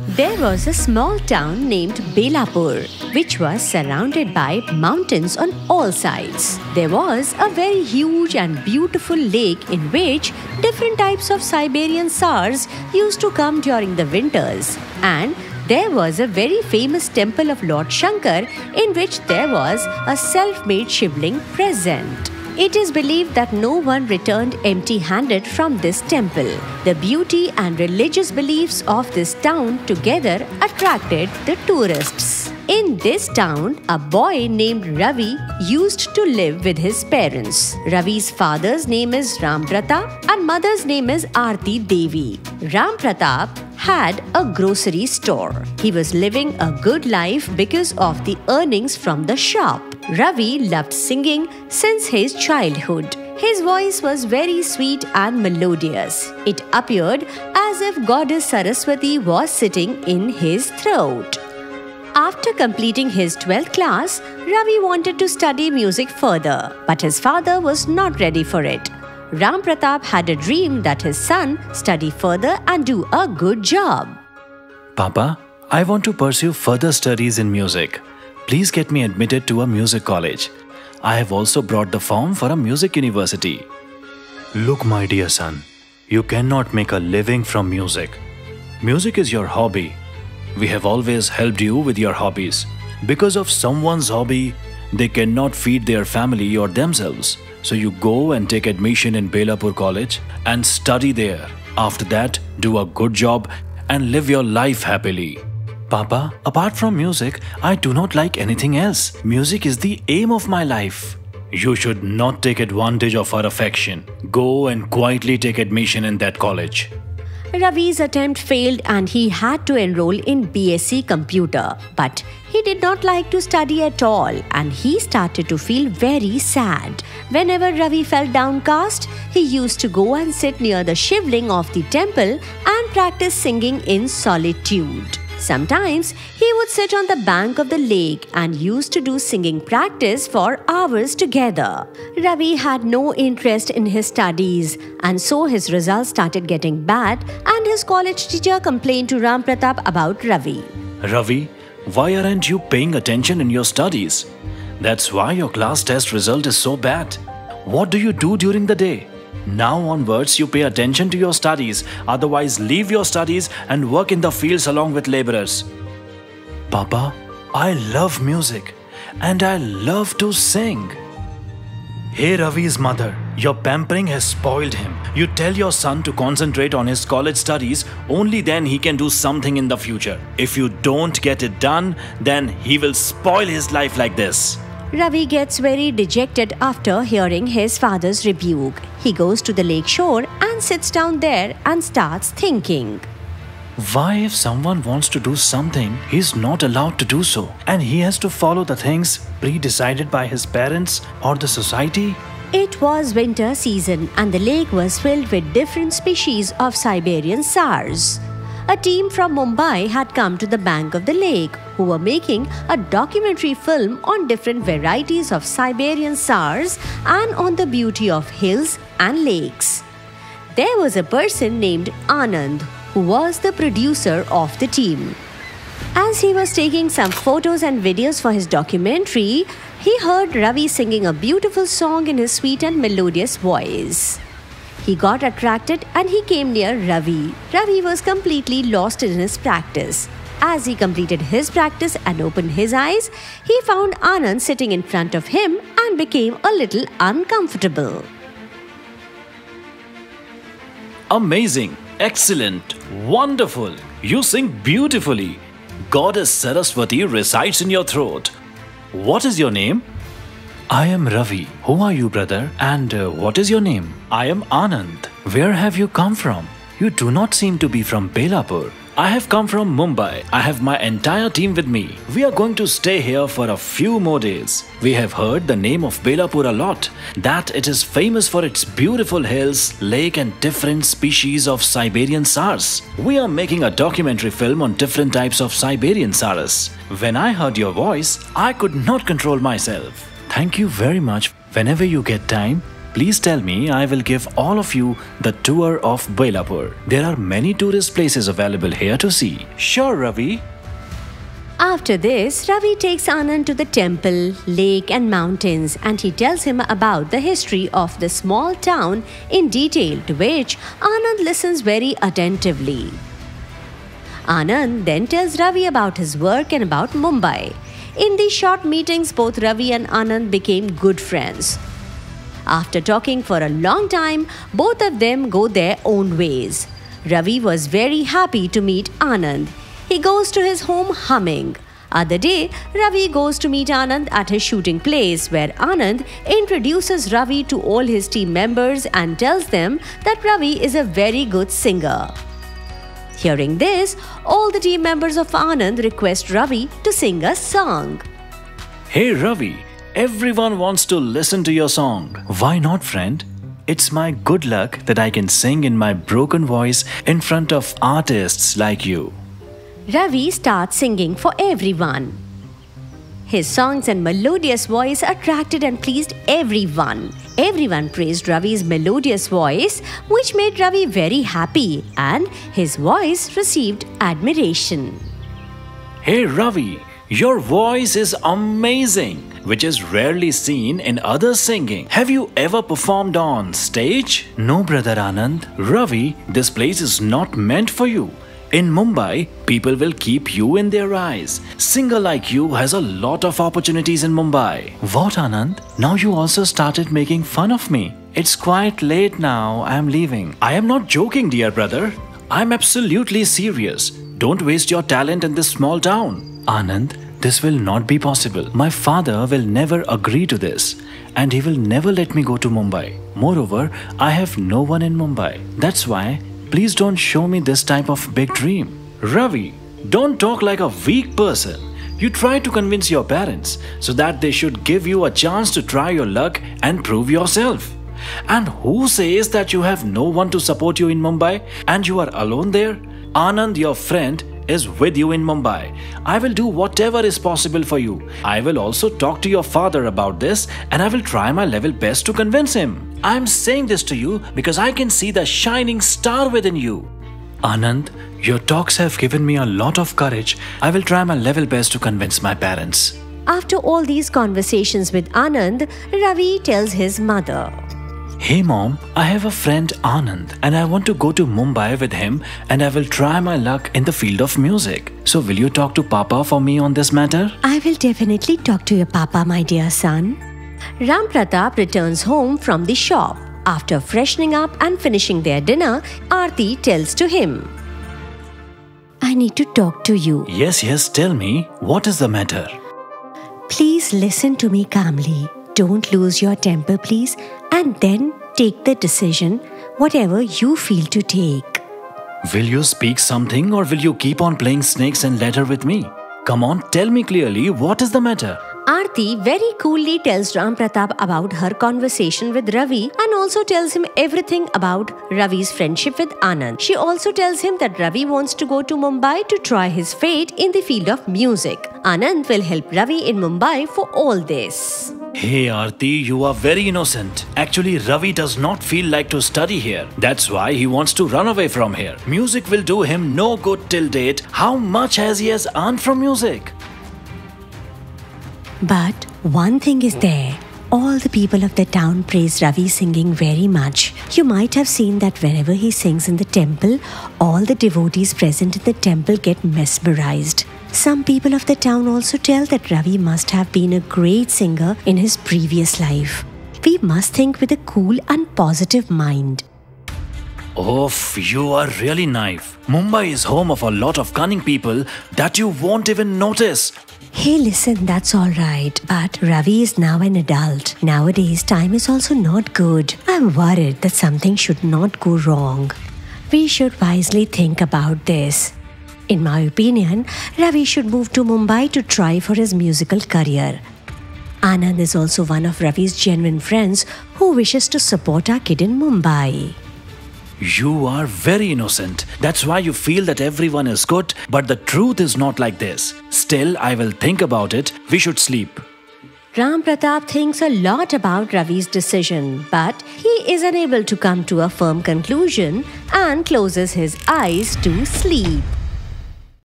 There was a small town named Belapur, which was surrounded by mountains on all sides. There was a very huge and beautiful lake in which different types of Siberian sars used to come during the winters. And there was a very famous temple of Lord Shankar in which there was a self-made shivling present. It is believed that no one returned empty-handed from this temple. The beauty and religious beliefs of this town together attracted the tourists. In this town, a boy named Ravi used to live with his parents. Ravi's father's name is Ram Pratap and mother's name is Aarti Devi. Ram Pratap had a grocery store. He was living a good life because of the earnings from the shop. Ravi loved singing since his childhood. His voice was very sweet and melodious. It appeared as if Goddess Saraswati was sitting in his throat. After completing his 12th class, Ravi wanted to study music further, but his father was not ready for it. Ram Pratap had a dream that his son study further and do a good job. Papa, I want to pursue further studies in music. Please get me admitted to a music college. I have also brought the form for a music university. Look, my dear son, you cannot make a living from music. Music is your hobby. We have always helped you with your hobbies. Because of someone's hobby, they cannot feed their family or themselves. So you go and take admission in Belapur College and study there. After that, do a good job and live your life happily. Papa, apart from music, I do not like anything else. Music is the aim of my life. You should not take advantage of our affection. Go and quietly take admission in that college. Ravi's attempt failed and he had to enroll in BSc Computer. But he did not like to study at all and he started to feel very sad. Whenever Ravi felt downcast, he used to go and sit near the shivling of the temple and practice singing in solitude. Sometimes he would sit on the bank of the lake and used to do singing practice for hours together. Ravi had no interest in his studies and so his results started getting bad and his college teacher complained to Ram Pratap about Ravi. Ravi, why aren't you paying attention in your studies? That's why your class test result is so bad. What do you do during the day? Now onwards, you pay attention to your studies, otherwise leave your studies and work in the fields along with laborers. Papa, I love music and I love to sing. Hey Ravi's mother, your pampering has spoiled him. You tell your son to concentrate on his college studies, only then he can do something in the future. If you don't get it done, then he will spoil his life like this. Ravi gets very dejected after hearing his father's rebuke. He goes to the lake shore and sits down there and starts thinking. Why if someone wants to do something, he is not allowed to do so and he has to follow the things pre-decided by his parents or the society? It was winter season and the lake was filled with different species of Siberian sars. A team from Mumbai had come to the bank of the lake who were making a documentary film on different varieties of Siberian sars and on the beauty of hills and lakes. There was a person named Anand who was the producer of the team. As he was taking some photos and videos for his documentary, he heard Ravi singing a beautiful song in his sweet and melodious voice. He got attracted and he came near Ravi. Ravi was completely lost in his practice. As he completed his practice and opened his eyes, he found Anand sitting in front of him and became a little uncomfortable. Amazing, excellent, wonderful. You sing beautifully. Goddess Saraswati resides in your throat. What is your name? I am Ravi. Who are you, brother? And what is your name? I am Anand. Where have you come from? You do not seem to be from Belapur. I have come from Mumbai. I have my entire team with me. We are going to stay here for a few more days. We have heard the name of Belapur a lot, that it is famous for its beautiful hills, lake and different species of Siberian sars. We are making a documentary film on different types of Siberian sars. When I heard your voice, I could not control myself. Thank you very much. Whenever you get time, please tell me. I will give all of you the tour of Belapur. There are many tourist places available here to see. Sure, Ravi. After this, Ravi takes Anand to the temple, lake and mountains, and he tells him about the history of the small town in detail, to which Anand listens very attentively. Anand then tells Ravi about his work and about Mumbai. In these short meetings, both Ravi and Anand became good friends. After talking for a long time, both of them go their own ways. Ravi was very happy to meet Anand. He goes to his home humming. Other day, Ravi goes to meet Anand at his shooting place, where Anand introduces Ravi to all his team members and tells them that Ravi is a very good singer. Hearing this, all the team members of Anand request Ravi to sing a song. Hey Ravi, everyone wants to listen to your song. Why not, friend? It's my good luck that I can sing in my broken voice in front of artists like you. Ravi starts singing for everyone. His songs and melodious voice attracted and pleased everyone. Everyone praised Ravi's melodious voice, which made Ravi very happy, and his voice received admiration. Hey Ravi, your voice is amazing, which is rarely seen in other singing. Have you ever performed on stage? No, brother Anand. Ravi, this place is not meant for you. In Mumbai, people will keep you in their eyes. Singer like you has a lot of opportunities in Mumbai. What, Anand? Now you also started making fun of me. It's quite late now. I am leaving. I am not joking, dear brother. I'm absolutely serious. Don't waste your talent in this small town. Anand, this will not be possible. My father will never agree to this, and he will never let me go to Mumbai. Moreover, I have no one in Mumbai. That's why please don't show me this type of big dream. Ravi, don't talk like a weak person. You try to convince your parents so that they should give you a chance to try your luck and prove yourself. And who says that you have no one to support you in Mumbai and you are alone there? Anand, your friend, is with you in Mumbai. I will do whatever is possible for you. I will also talk to your father about this and I will try my level best to convince him. I am saying this to you because I can see the shining star within you. Anand, your talks have given me a lot of courage. I will try my level best to convince my parents. After all these conversations with Anand, Ravi tells his mother, Hey mom, I have a friend Anand and I want to go to Mumbai with him and I will try my luck in the field of music. So will you talk to Papa for me on this matter? I will definitely talk to your Papa, my dear son. Ram Pratap returns home from the shop. After freshening up and finishing their dinner, Aarti tells to him, I need to talk to you. Yes, tell me. What is the matter? Please listen to me calmly. Don't lose your temper, please, and then take the decision, whatever you feel to take. Will you speak something or will you keep on playing snakes and ladder with me? Come on, tell me clearly, what is the matter? Aarti very coolly tells Ram Pratap about her conversation with Ravi and also tells him everything about Ravi's friendship with Anand. She also tells him that Ravi wants to go to Mumbai to try his fate in the field of music. Anand will help Ravi in Mumbai for all this. Hey Aarti, you are very innocent. Actually, Ravi does not feel like to study here. That's why he wants to run away from here. Music will do him no good till date. How much has he earned from music? But one thing is there. All the people of the town praise Ravi singing very much. You might have seen that whenever he sings in the temple, all the devotees present in the temple get mesmerized. Some people of the town also tell that Ravi must have been a great singer in his previous life. We must think with a cool and positive mind. Oh, you are really naive. Mumbai is home of a lot of cunning people that you won't even notice. Hey, listen, that's alright. But Ravi is now an adult. Nowadays, time is also not good. I'm worried that something should not go wrong. We should wisely think about this. In my opinion, Ravi should move to Mumbai to try for his musical career. Anand is also one of Ravi's genuine friends who wishes to support our kid in Mumbai. You are very innocent. That's why you feel that everyone is good, but the truth is not like this. Still, I will think about it. We should sleep. Ram Pratap thinks a lot about Ravi's decision, but he is unable to come to a firm conclusion and closes his eyes to sleep.